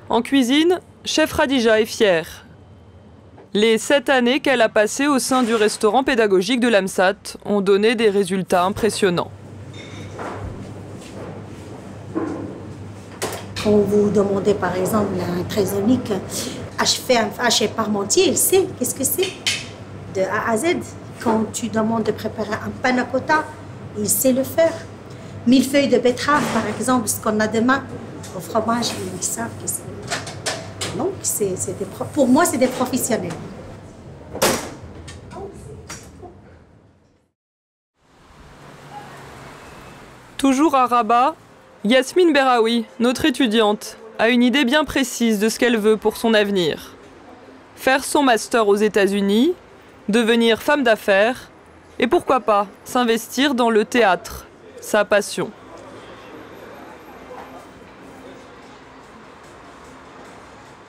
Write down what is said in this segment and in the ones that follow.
En cuisine, chef Khadija est fière. Les 7 années qu'elle a passées au sein du restaurant pédagogique de l'AMSAT ont donné des résultats impressionnants. Quand vous demandez par exemple à un trésorique haché parmentier, il sait qu'est-ce que c'est de A à Z. Quand tu demandes de préparer un panna cotta, il sait le faire. Millefeuilles de betterave par exemple, ce qu'on a demain au fromage, ils savent que c'est... Donc, pour moi, c'est des professionnels. Toujours à Rabat, Yasmine Beraoui, notre étudiante, a une idée bien précise de ce qu'elle veut pour son avenir. Faire son master aux États-Unis, devenir femme d'affaires et pourquoi pas s'investir dans le théâtre, sa passion.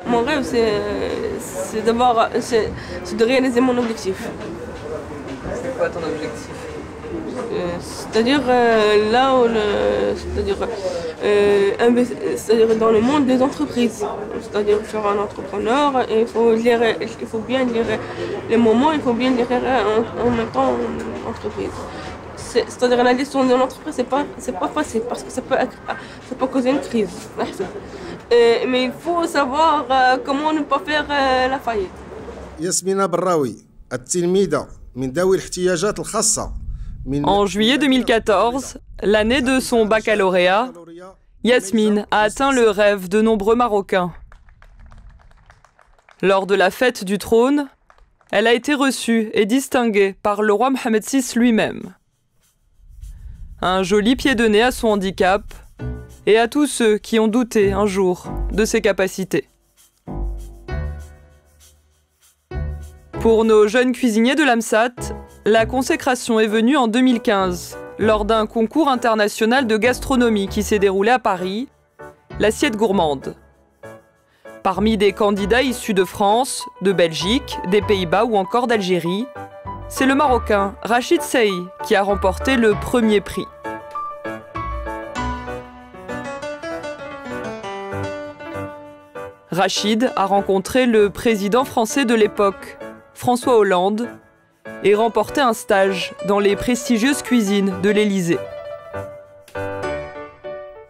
Mon rêve, c'est de réaliser mon objectif. C'est quoi ton objectif? C'est-à-dire dans le monde des entreprises. C'est-à-dire faire un entrepreneur, il faut bien lire les moments, il faut bien lire en même temps entreprise. C'est-à-dire la gestion de l'entreprise, c'est pas facile parce que ça peut causer une crise. Mais il faut savoir comment ne pas faire la faillite. Yasmina Beraoui, التلميذة من ذوي الاحتياجات الخاصة. En juillet 2014, l'année de son baccalauréat, Yasmine a atteint le rêve de nombreux Marocains. Lors de la fête du trône, elle a été reçue et distinguée par le roi Mohammed VI lui-même. Un joli pied de nez à son handicap et à tous ceux qui ont douté un jour de ses capacités. Pour nos jeunes cuisiniers de l'AMSAT, la consécration est venue en 2015, lors d'un concours international de gastronomie qui s'est déroulé à Paris, l'assiette gourmande. Parmi des candidats issus de France, de Belgique, des Pays-Bas ou encore d'Algérie, c'est le Marocain Rachid Sey qui a remporté le premier prix. Rachid a rencontré le président français de l'époque, François Hollande, et remporté un stage dans les prestigieuses cuisines de l'Élysée.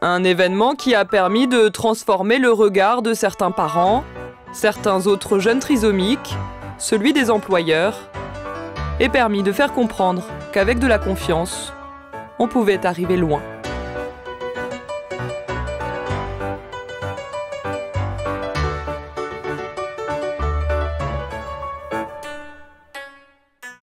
Un événement qui a permis de transformer le regard de certains parents, certains autres jeunes trisomiques, celui des employeurs, et permis de faire comprendre qu'avec de la confiance, on pouvait arriver loin.